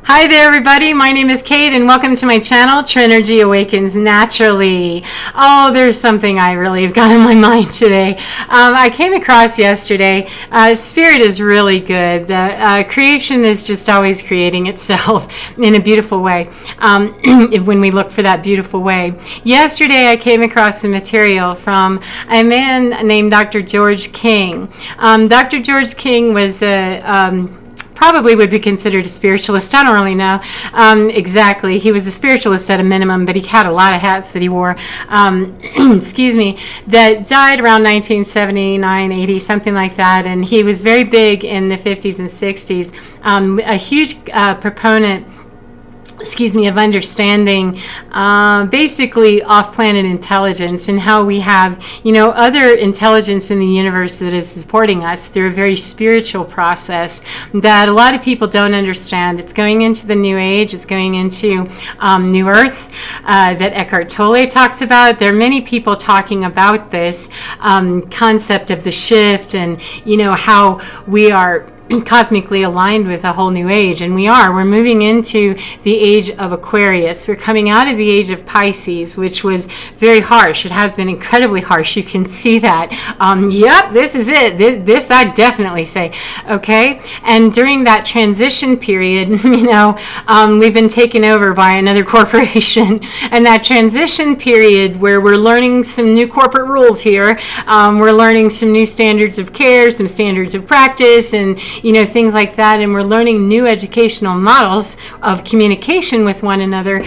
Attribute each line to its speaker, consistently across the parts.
Speaker 1: Hi there, everybody. My name is Kate, and welcome to my channel, Trinergy Awakens Naturally. Oh, there's something I really have got in my mind today. I came across yesterday. Spirit is really good. Creation is just always creating itself in a beautiful way. When we look for that beautiful way. Yesterday, I came across some material from a man named Dr. George King. Dr. George King was probably would be considered a spiritualist. I don't really know exactly. He was a spiritualist at a minimum, but he had a lot of hats that he wore. Excuse me, that died around 1979, 80, something like that. And he was very big in the 50s and 60s. A huge proponent of understanding basically off-planet intelligence and how we have, other intelligence in the universe that is supporting us through a very spiritual process that a lot of people don't understand. It's going into the New Age. It's going into New Earth that Eckhart Tolle talks about. There are many people talking about this concept of the shift and, how we are cosmically aligned with a whole new age, and we're moving into the age of Aquarius. We're coming out of the age of Pisces, which was very harsh. It has been incredibly harsh. You can see that. Yep, this is it. This I definitely say. Okay, and during that transition period, we've been taken over by another corporation, and that transition period where we're learning some new corporate rules here, we're learning some new standards of care, some standards of practice, and things like that, and we're learning new educational models of communication with one another.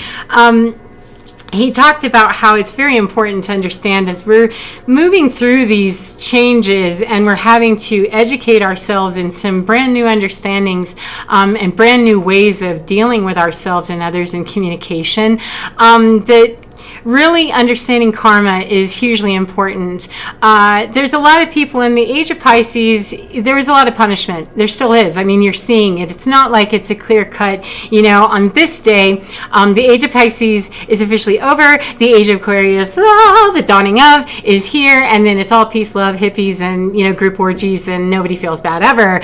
Speaker 1: He talked about how it's very important to understand as we're moving through these changes and we're having to educate ourselves in some brand new understandings and brand new ways of dealing with ourselves and others in communication, that really understanding karma is hugely important. There's a lot of people in the age of Pisces, there was a lot of punishment. There still is. I mean, you're seeing it. It's not like it's a clear cut, on this day, the age of Pisces is officially over. The age of Aquarius, the dawning of, is here. And then it's all peace, love, hippies, and, group orgies, and nobody feels bad ever.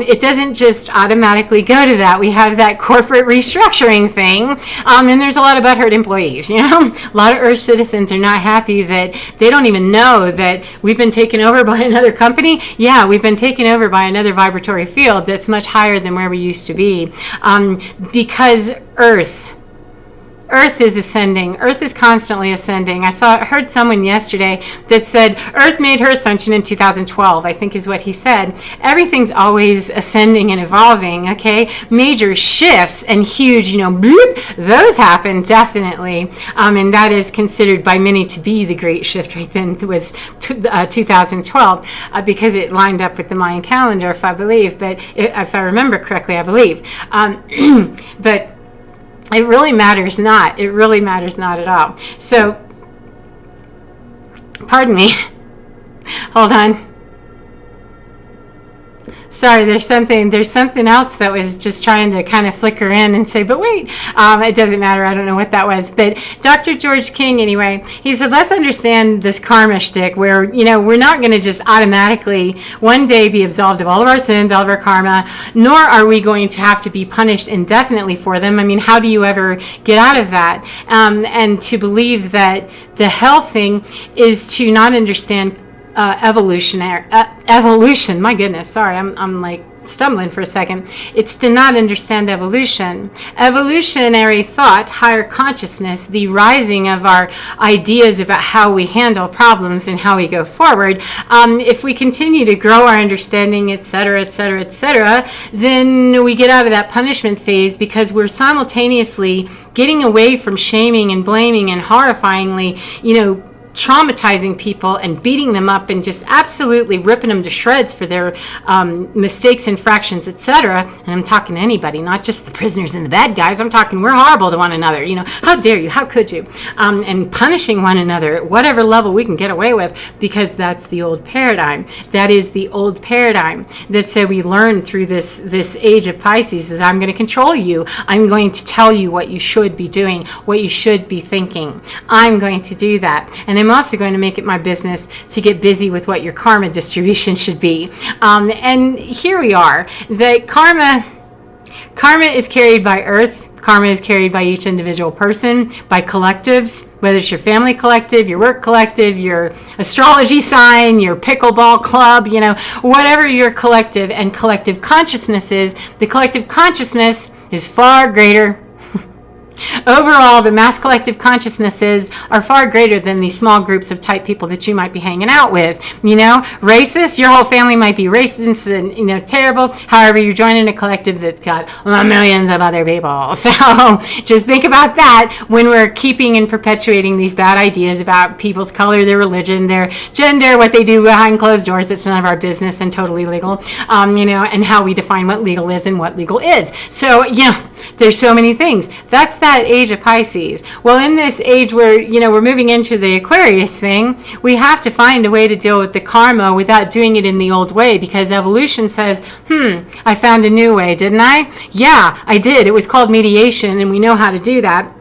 Speaker 1: It doesn't just automatically go to that. We have that corporate restructuring thing. And there's a lot of butthurt employees, A lot of Earth citizens are not happy that they don't even know that we've been taken over by another company. Yeah, we've been taken over by another vibratory field that's much higher than where we used to be. Because Earth is ascending. Earth is constantly ascending. I heard someone yesterday that said Earth made her ascension in 2012, I think is what he said. Everything's always ascending and evolving, okay? Major shifts and huge, bloop, those happen definitely. And that is considered by many to be the great shift right then. It was 2012 because it lined up with the Mayan calendar, if I believe. But if I remember correctly, I believe. But it really matters not. It really matters not at all. So, pardon me. Hold on. Sorry, there's something else that was just trying to kind of flicker in and say, but wait, it doesn't matter. I don't know what that was. But Dr. George King, anyway, he said, let's understand this karma shtick where, we're not going to just automatically one day be absolved of all of our sins, all of our karma, nor are we going to have to be punished indefinitely for them. I mean, how do you ever get out of that? And to believe that the hell thing is to not understand evolution. My goodness, sorry, I'm like stumbling for a second. It's to not understand evolution. Evolutionary thought, higher consciousness, the rising of our ideas about how we handle problems and how we go forward. If we continue to grow our understanding, etc., etc., etc., then we get out of that punishment phase because we're simultaneously getting away from shaming and blaming and horrifyingly, traumatizing people and beating them up and just absolutely ripping them to shreds for their mistakes, infractions, etc. And I'm talking to anybody, not just the prisoners and the bad guys. I'm talking we're horrible to one another. How dare you? How could you? And punishing one another at whatever level we can get away with, because that's the old paradigm. That is the old paradigm that said we learn through this age of Pisces is I'm going to control you. I'm going to tell you what you should be doing, what you should be thinking. I'm going to do that. And I'm also going to make it my business to get busy with what your karma distribution should be. And here we are. The Karma is carried by Earth. Karma is carried by each individual person, by collectives, whether it's your family collective, your work collective, your astrology sign, your pickleball club, whatever your collective and collective consciousness is. The collective consciousness is far greater. Overall, the mass collective consciousnesses are far greater than these small groups of type people that you might be hanging out with. Racist, your whole family might be racist and, terrible. However, you're joining a collective that's got millions of other people. So just think about that when we're keeping and perpetuating these bad ideas about people's color, their religion, their gender, what they do behind closed doors. It's none of our business and totally legal, and how we define what legal is and what legal is. So, there's so many things. That's that age of Pisces. Well, in this age where, we're moving into the Aquarius thing, we have to find a way to deal with the karma without doing it in the old way, because evolution says, I found a new way, didn't I? Yeah, I did. It was called mediation, and we know how to do that.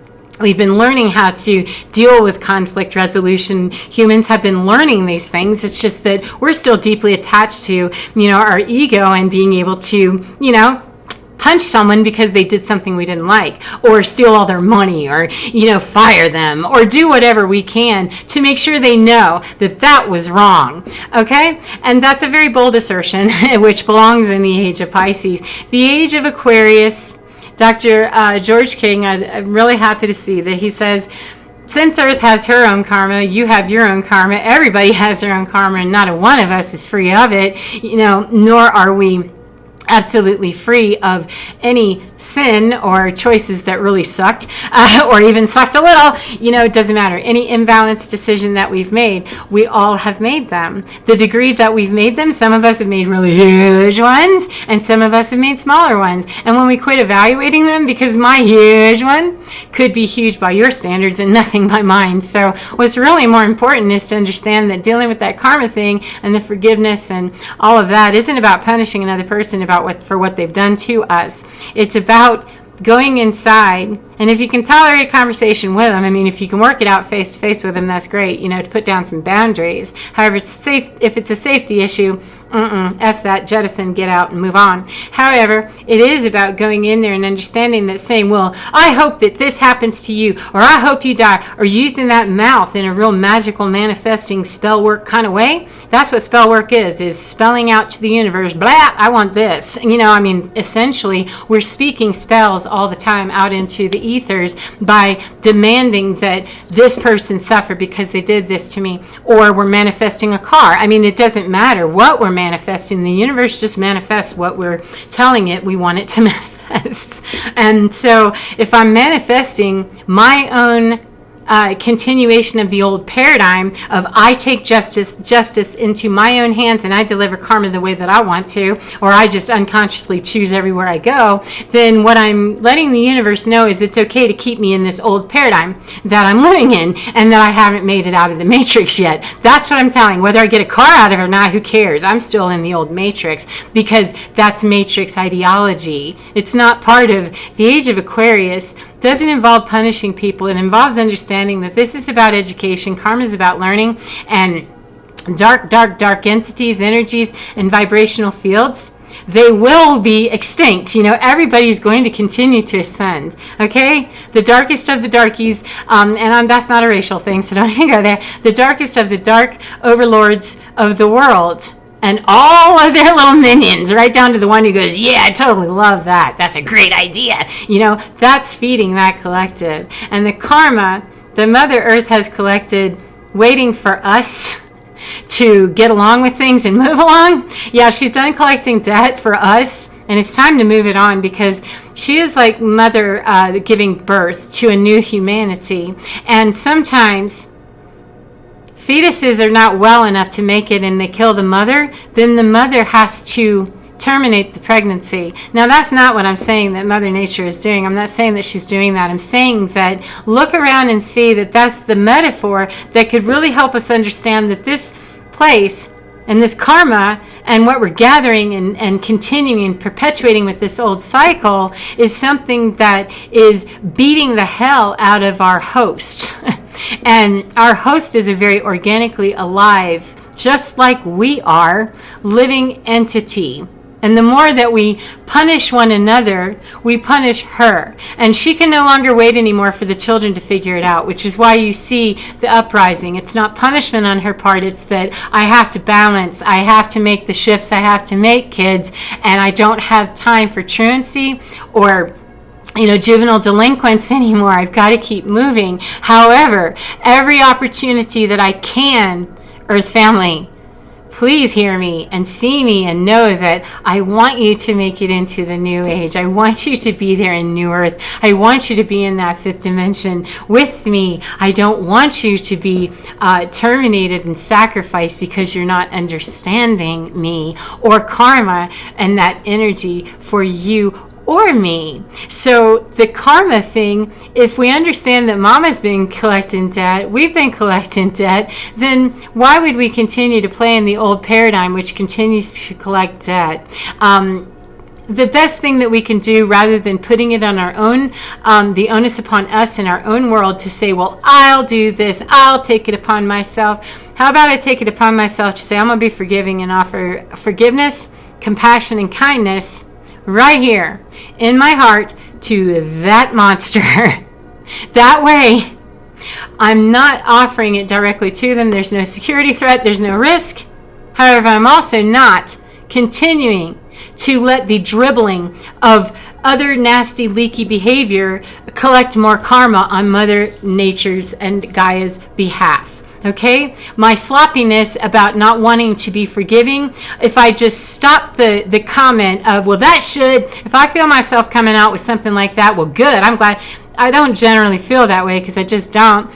Speaker 1: We've been learning how to deal with conflict resolution. Humans have been learning these things. It's just that we're still deeply attached to, our ego and being able to, punch someone because they did something we didn't like, or steal all their money, or fire them, or do whatever we can to make sure they know that was wrong. Okay, and that's a very bold assertion which belongs in the age of Pisces. The age of Aquarius, Dr. George King, I'm really happy to see that he says, since Earth has her own karma, you have your own karma, everybody has their own karma, and not a one of us is free of it, nor are we absolutely free of any sin or choices that really sucked, or even sucked a little. It doesn't matter. Any imbalanced decision that we've made, we all have made them. The degree that we've made them, some of us have made really huge ones, and some of us have made smaller ones. And when we quit evaluating them, because my huge one could be huge by your standards and nothing by mine. So what's really more important is to understand that dealing with that karma thing and the forgiveness and all of that isn't about punishing another person for what they've done to us. It's about going inside, and if you can tolerate a conversation with them, if you can work it out face to face with them, that's great, to put down some boundaries. However, if it's a safety issue, F that, jettison, get out and move on. However, it is about going in there and understanding that, saying, well, I hope that this happens to you, or I hope you die, or using that mouth in a real magical manifesting spell work kind of way. That's what spell work is spelling out to the universe, blah, I want this. Essentially, we're speaking spells all the time out into the ethers by demanding that this person suffer because they did this to me, or we're manifesting a car. It doesn't matter what we're manifesting. The universe just manifests what we're telling it we want it to manifest. And so if I'm manifesting my own continuation of the old paradigm of I take justice into my own hands and I deliver karma the way that I want to, or I just unconsciously choose everywhere I go, then what I'm letting the universe know is it's okay to keep me in this old paradigm that I'm living in and that I haven't made it out of the matrix yet. That's what I'm telling. Whether I get a car out of it or not, who cares? I'm still in the old matrix, because that's matrix ideology. It's not part of the age of Aquarius. Doesn't involve punishing people. It involves understanding that this is about education. Karma is about learning, and dark entities, energies, and vibrational fields, they will be extinct. Everybody's going to continue to ascend. Okay? The darkest of the darkies, that's not a racial thing, so don't even go there. The darkest of the dark overlords of the world, and all of their little minions, right down to the one who goes, yeah, I totally love that. That's a great idea. That's feeding that collective. And the karma that Mother Earth has collected, waiting for us to get along with things and move along. Yeah, she's done collecting debt for us, and it's time to move it on, because she is like Mother giving birth to a new humanity. And sometimes fetuses are not well enough to make it and they kill the mother, then the mother has to terminate the pregnancy. Now, that's not what I'm saying that Mother Nature is doing. I'm not saying that she's doing that. I'm saying that look around and see that that's the metaphor that could really help us understand that this place and this karma and what we're gathering and continuing and perpetuating with this old cycle is something that is beating the hell out of our host. And our host is a very organically alive, just like we are, living entity. And the more that we punish one another, we punish her. And she can no longer wait anymore for the children to figure it out, which is why you see the uprising. It's not punishment on her part. It's that I have to balance. I have to make the shifts I have to make, kids. And I don't have time for truancy or juvenile delinquents anymore. I've got to keep moving. However, every opportunity that I can, Earth family, please hear me and see me and know that I want you to make it into the new age. I want you to be there in New Earth. I want you to be in that fifth dimension with me. I don't want you to be terminated and sacrificed because you're not understanding me or karma and that energy for you or me. So the karma thing, if we understand that mama's been collecting debt, we've been collecting debt, then why would we continue to play in the old paradigm which continues to collect debt? The best thing that we can do, rather than putting it on our own, the onus upon us in our own world to say, well, I'll do this, I'll take it upon myself. How about I take it upon myself to say, I'm going to be forgiving and offer forgiveness, compassion, and kindness right here in my heart to that monster. That way, I'm not offering it directly to them. There's no security threat. There's no risk. However, I'm also not continuing to let the dribbling of other nasty, leaky behavior collect more karma on Mother Nature's and Gaia's behalf. Okay, my sloppiness about not wanting to be forgiving, if I just stop the comment of, well, that should, if I feel myself coming out with something like that, well, good, I'm glad. I don't generally feel that way because I just don't.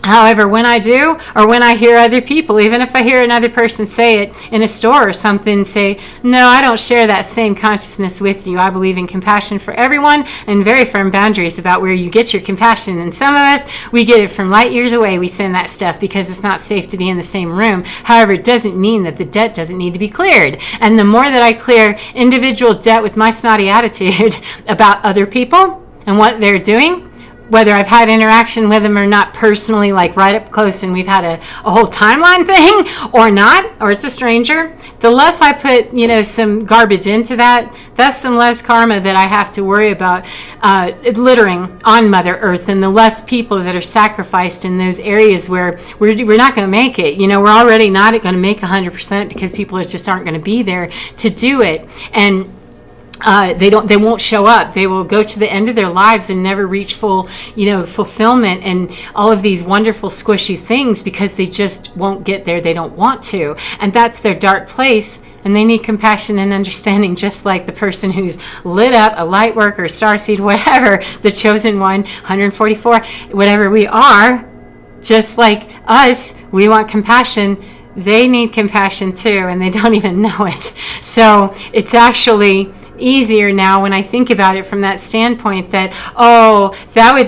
Speaker 1: However, when I do, or when I hear other people, even if I hear another person say it in a store or something, say, no, I don't share that same consciousness with you. I believe in compassion for everyone and very firm boundaries about where you get your compassion. And some of us, we get it from light years away. We send that stuff because it's not safe to be in the same room. However, it doesn't mean that the debt doesn't need to be cleared. And the more that I clear individual debt with my snotty attitude about other people and what they're doing, whether I've had interaction with them or not personally, like right up close, and we've had a whole timeline thing or not, or it's a stranger, the less I put, some garbage into that, that's some less karma that I have to worry about littering on Mother Earth, and the less people that are sacrificed in those areas where we're not going to make it. We're already not going to make 100% because people just aren't going to be there to do it. And they won't show up. They will go to the end of their lives and never reach full, fulfillment and all of these wonderful squishy things because they just won't get there. They don't want to. And that's their dark place. And they need compassion and understanding, just like the person who's lit up, a light worker, starseed, whatever, the chosen one, 144, whatever we are, just like us, we want compassion. They need compassion too, and they don't even know it. So it's actually easier now when I think about it from that standpoint that,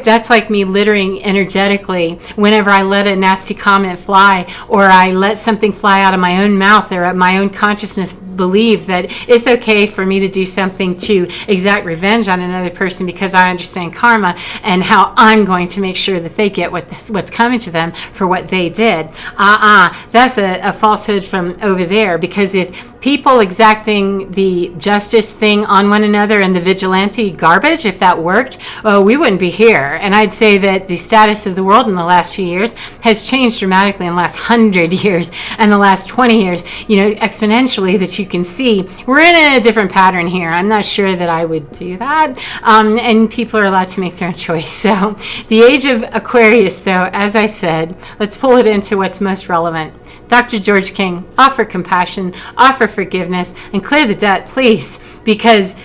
Speaker 1: that's like me littering energetically whenever I let a nasty comment fly, or I let something fly out of my own mouth, or my own consciousness believe that it's okay for me to do something to exact revenge on another person because I understand karma and how I'm going to make sure that they get what's coming to them for what they did. That's a falsehood from over there, because if people exacting the justice thing on one another and the vigilante garbage, if that worked, we wouldn't be here. And I'd say that the status of the world in the last few years has changed dramatically in the last 100 years and the last 20 years, exponentially, that you can see. We're in a different pattern here. I'm not sure that I would do that. And people are allowed to make their own choice. So the age of Aquarius, though, as I said, let's pull it into what's most relevant. Dr. George King, offer compassion, offer forgiveness, and clear the debt, please, because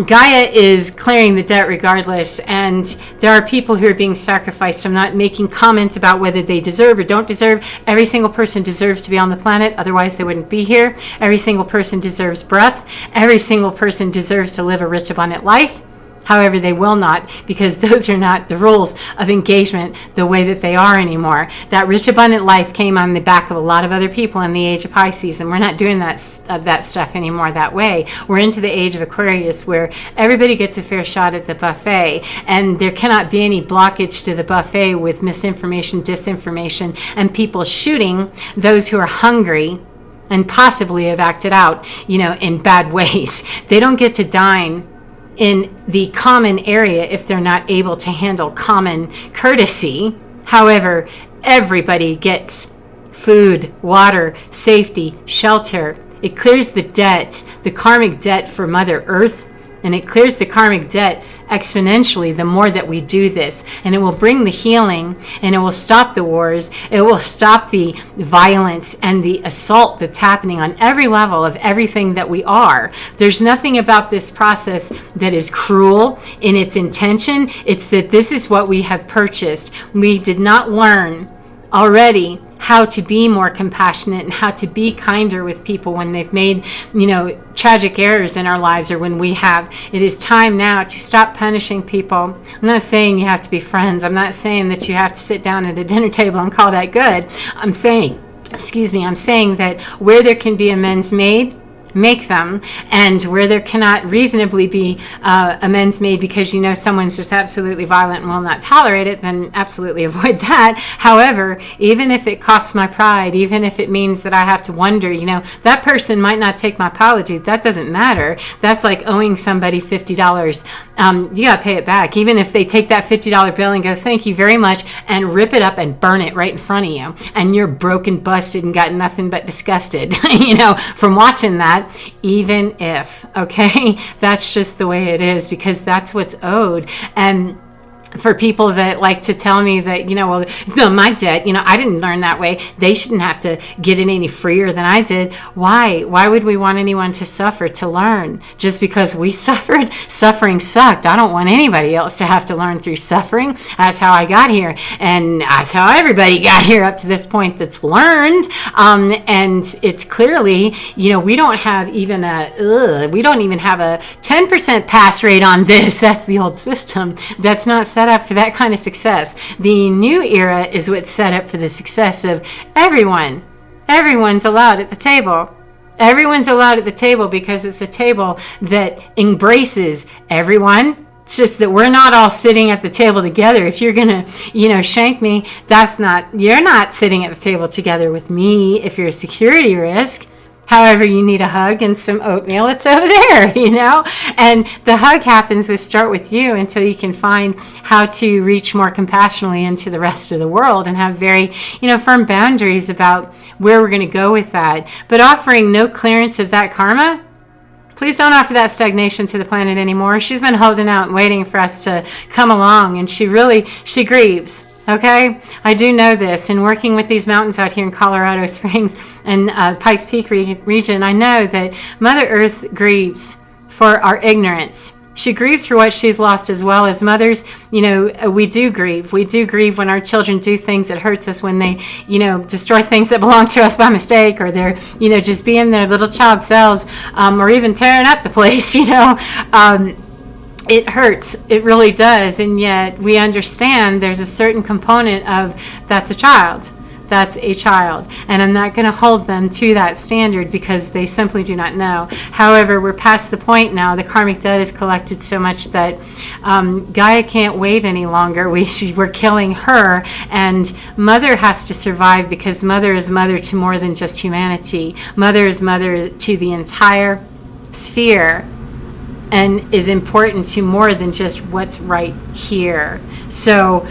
Speaker 1: Gaia is clearing the debt regardless, and there are people who are being sacrificed. I'm not making comments about whether they deserve or don't deserve. Every single person deserves to be on the planet, otherwise they wouldn't be here. Every single person deserves breath. Every single person deserves to live a rich, abundant life. However, they will not, because those are not the rules of engagement the way that they are anymore. That rich, abundant life came on the back of a lot of other people in the age of Pisces, and we're not doing that stuff anymore that way. We're into the age of Aquarius, where everybody gets a fair shot at the buffet, and there cannot be any blockage to the buffet with misinformation, disinformation, and people shooting those who are hungry and possibly have acted out, in bad ways. They don't get to dine in the common area if they're not able to handle common courtesy. However, everybody gets food, water, safety, shelter. It clears the debt, the karmic debt for Mother Earth, and it clears the karmic debt exponentially the more that we do this. And it will bring the healing, and it will stop the wars. It will stop the violence and the assault that's happening on every level of everything that we are. There's nothing about this process that is cruel in its intention. It's that this is what we have purchased. We did not learn already how to be more compassionate and how to be kinder with people when they've made, tragic errors in our lives, or when we have. It is time now to stop punishing people. I'm not saying you have to be friends. I'm not saying that you have to sit down at a dinner table and call that good. I'm saying that where there can be amends made, make them, and where there cannot reasonably be amends made because someone's just absolutely violent and will not tolerate it, then absolutely avoid that. However, even if it costs my pride, even if it means that I have to wonder, that person might not take my apology, that doesn't matter. That's like owing somebody $50. You gotta pay it back, even if they take that $50 bill and go, thank you very much, and rip it up and burn it right in front of you, and you're broken, busted, and got nothing but disgusted from watching that. Even if, okay, that's just the way it is, because that's what's owed. And for people that like to tell me that, well, it's not my debt, I didn't learn that way, they shouldn't have to get it any freer than I did. Why would we want anyone to suffer to learn just because we suffered? Suffering sucked. I don't want anybody else to have to learn through suffering. That's how I got here, and that's how everybody got here up to this point that's learned. And it's clearly, we don't have even a 10% pass rate on this. That's the old system. That's not set up for that kind of success. The new era is what's set up for the success of everyone. Everyone's allowed at the table. Everyone's allowed at the table because it's a table that embraces everyone. It's just that we're not all sitting at the table together. If you're gonna, shank me, you're not sitting at the table together with me if you're a security risk. However, you need a hug and some oatmeal, it's over there, And the hug happens start with you until you can find how to reach more compassionately into the rest of the world and have very, firm boundaries about where we're going to go with that. But offering no clearance of that karma, please don't offer that stagnation to the planet anymore. She's been holding out and waiting for us to come along, and she grieves. Okay, I do know this. In working with these mountains out here in Colorado Springs and Pikes Peak region, I know that Mother Earth grieves for our ignorance. She grieves for what she's lost, as well as mothers. We do grieve. We do grieve when our children do things that hurts us, when they, destroy things that belong to us by mistake, or they're, just being their little child selves, or even tearing up the place, It hurts. It really does. And yet we understand there's a certain component of that's a child. That's a child. And I'm not going to hold them to that standard because they simply do not know. However, we're past the point now. The karmic debt is collected so much that Gaia can't wait any longer. We're killing her. And Mother has to survive because Mother is mother to more than just humanity. Mother is mother to the entire sphere, and is important to more than just what's right here. So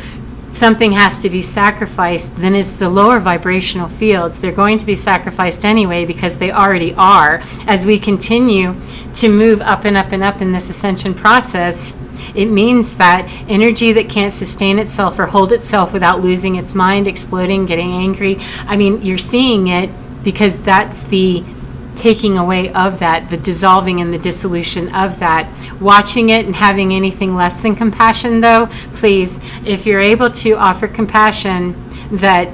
Speaker 1: something has to be sacrificed. Then it's the lower vibrational fields. They're going to be sacrificed anyway because they already are. As we continue to move up and up and up in this ascension process, it means that energy that can't sustain itself or hold itself without losing its mind, exploding, getting angry. You're seeing it because that's the taking away of that, the dissolving and the dissolution of that. Watching it and having anything less than compassion, though, please, if you're able to offer compassion, that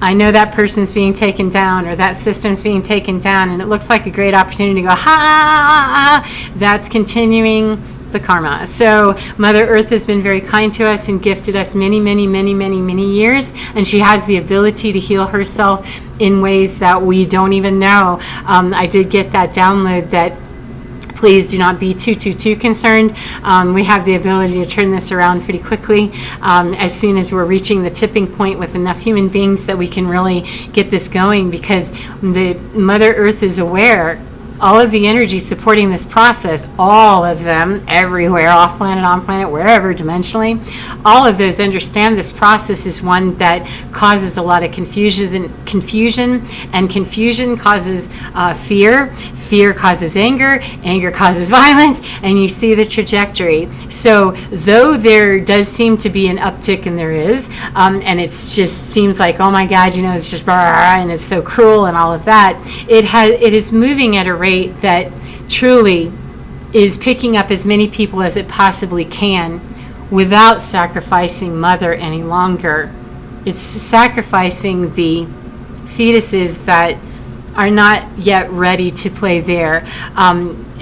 Speaker 1: I know that person's being taken down or that system's being taken down, and it looks like a great opportunity to go, ha, that's continuing the karma. So Mother Earth has been very kind to us and gifted us many, many, many, many, many years, and she has the ability to heal herself in ways that we don't even know. I did get that download that Please do not be too concerned. We have the ability to turn this around pretty quickly as soon as we're reaching the tipping point with enough human beings that we can really get this going, because the Mother Earth is aware. All of the energy supporting this process, all of them, everywhere, off planet, on planet, wherever, dimensionally, all of those understand this process is one that causes a lot of confusion, and confusion causes fear. Fear causes anger causes violence, and you see the trajectory. So though there does seem to be an uptick, and there is, and it just seems like, oh my God, it's just and it's so cruel and all of that, it is moving at a rate that truly is picking up as many people as it possibly can without sacrificing Mother any longer. It's sacrificing the fetuses that are not yet ready to play there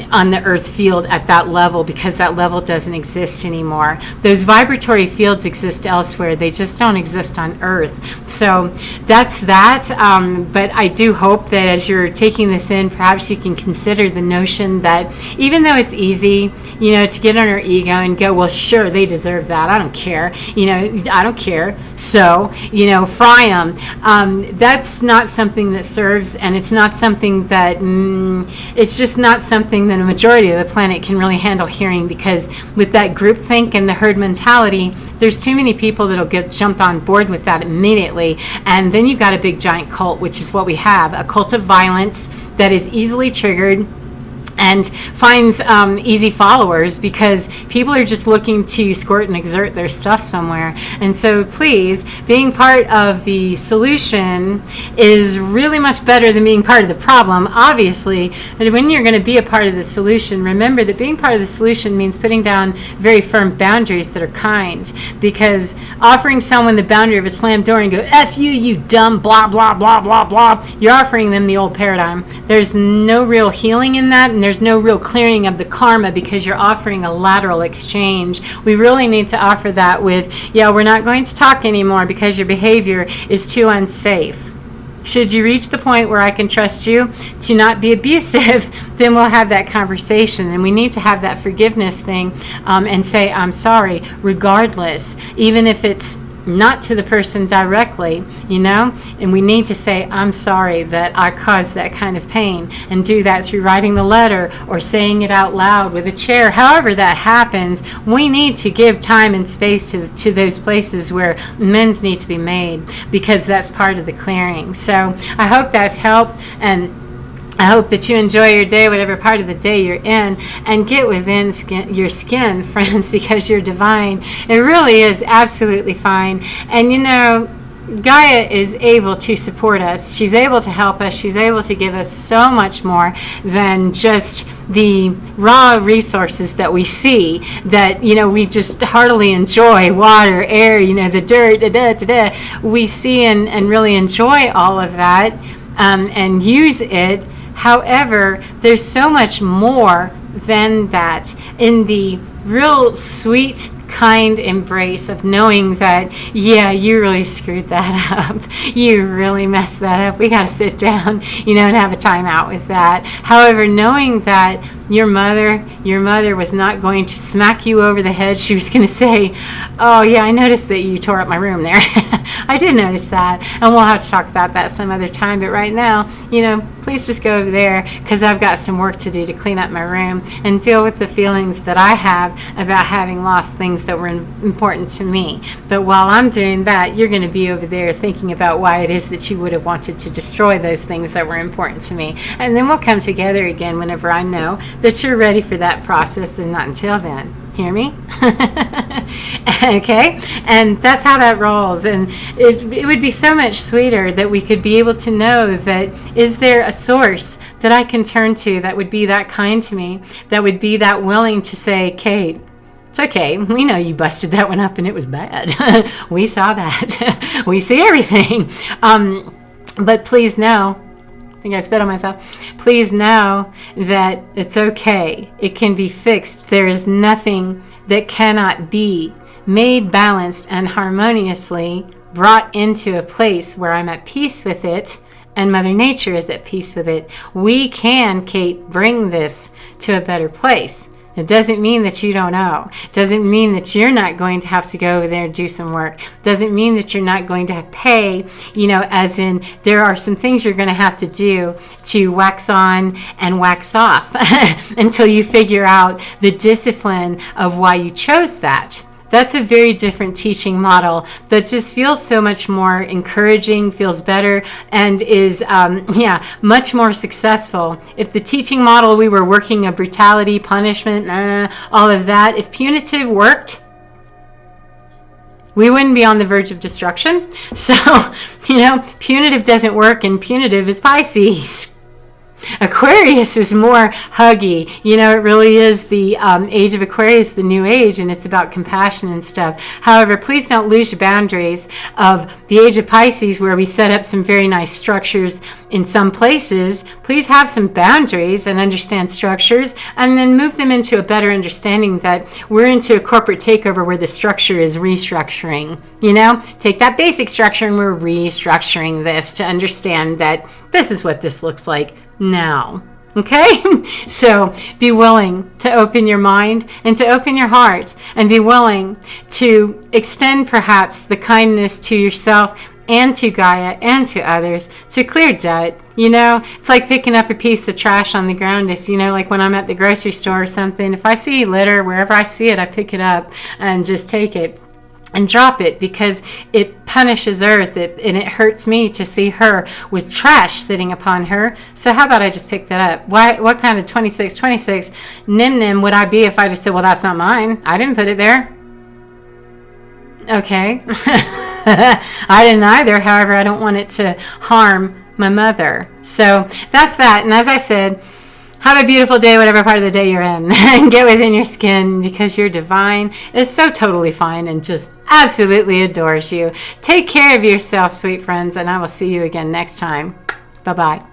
Speaker 1: on the earth field at that level, because that level doesn't exist anymore. Those vibratory fields exist elsewhere. They just don't exist on earth. So that's that. But I do hope that as you're taking this in, perhaps you can consider the notion that even though it's easy, to get on our ego and go, well, sure, they deserve that. I don't care. I don't care. So, fry them. That's not something that serves, and it's not something that, it's just not something that a majority of the planet can really handle hearing, because with that groupthink and the herd mentality, there's too many people that'll get jumped on board with that immediately, and then you've got a big giant cult, which is what we have, a cult of violence that is easily triggered and finds easy followers, because people are just looking to squirt and exert their stuff somewhere. And so please, being part of the solution is really much better than being part of the problem, obviously. But when you're going to be a part of the solution, remember that being part of the solution means putting down very firm boundaries that are kind, because offering someone the boundary of a slammed door and go, F you, you dumb, blah, blah, blah, blah, blah, you're offering them the old paradigm. There's no real healing in that, and there's no real clearing of the karma, because you're offering a lateral exchange. We really need to offer that with, we're not going to talk anymore because your behavior is too unsafe. Should you reach the point where I can trust you to not be abusive, then we'll have that conversation, and we need to have that forgiveness thing and say, I'm sorry, regardless, even if it's not to the person directly, and we need to say, I'm sorry that I caused that kind of pain, and do that through writing the letter or saying it out loud with a chair. However that happens, we need to give time and space to those places where amends need to be made, because that's part of the clearing. So I hope that's helped, and I hope that you enjoy your day, whatever part of the day you're in, and get within your skin, friends, because you're divine. It really is absolutely fine. And Gaia is able to support us. She's able to help us. She's able to give us so much more than just the raw resources that we see, that, we just heartily enjoy: water, air, the dirt, we see and really enjoy all of that and use it. However, there's so much more than that in the real sweet, kind embrace of knowing that, you really screwed that up. You really messed that up. We got to sit down, and have a time out with that. However, knowing that your mother was not going to smack you over the head. She was going to say, oh yeah, I noticed that you tore up my room there. I did notice that, and we'll have to talk about that some other time. But right now, please just go over there, because I've got some work to do to clean up my room and deal with the feelings that I have about having lost things that were important to me. But while I'm doing that, you're going to be over there thinking about why it is that you would have wanted to destroy those things that were important to me. And then we'll come together again whenever I know that you're ready for that process, and not until then. Hear me? Okay? And that's how that rolls. And it would be so much sweeter that we could be able to know that, is there a source that I can turn to that would be that kind to me, that would be that willing to say, Kate, it's okay. We know you busted that one up and it was bad. We saw that. We see everything. But please know, I think I spit on myself. Please know that it's okay. It can be fixed. There is nothing that cannot be made balanced and harmoniously brought into a place where I'm at peace with it and Mother Nature is at peace with it. We can, Kate, bring this to a better place. It doesn't mean that you don't know. It doesn't mean that you're not going to have to go over there and do some work. It doesn't mean that you're not going to pay, as in there are some things you're going to have to do to wax on and wax off until you figure out the discipline of why you chose that. That's a very different teaching model that just feels so much more encouraging, feels better, and is, much more successful. If the teaching model we were working of brutality, punishment, all of that, if punitive worked, we wouldn't be on the verge of destruction. So, punitive doesn't work, and punitive is Pisces. Aquarius is more huggy. It really is the age of Aquarius, the new age, and it's about compassion and stuff. However, please don't lose your boundaries of the age of Pisces, where we set up some very nice structures in some places. Please have some boundaries and understand structures, and then move them into a better understanding that we're into a corporate takeover where the structure is restructuring. Take that basic structure and we're restructuring this to understand that this is what this looks like now. Okay? So be willing to open your mind and to open your heart, and be willing to extend perhaps the kindness to yourself and to Gaia and to others to clear debt. It's like picking up a piece of trash on the ground. If like when I'm at the grocery store or something, if I see litter, wherever I see it, I pick it up and just take it and drop it, because it punishes Earth, and it hurts me to see her with trash sitting upon her. So how about I just pick that up? What kind of 26 nim would I be if I just said, well, that's not mine, I didn't put it there? Okay. I didn't either. However, I don't want it to harm my mother. So that's that. And as I said, have a beautiful day, whatever part of the day you're in, and get within your skin, because your divine is so totally fine and just absolutely adores you. Take care of yourself, sweet friends, and I will see you again next time. Bye-bye.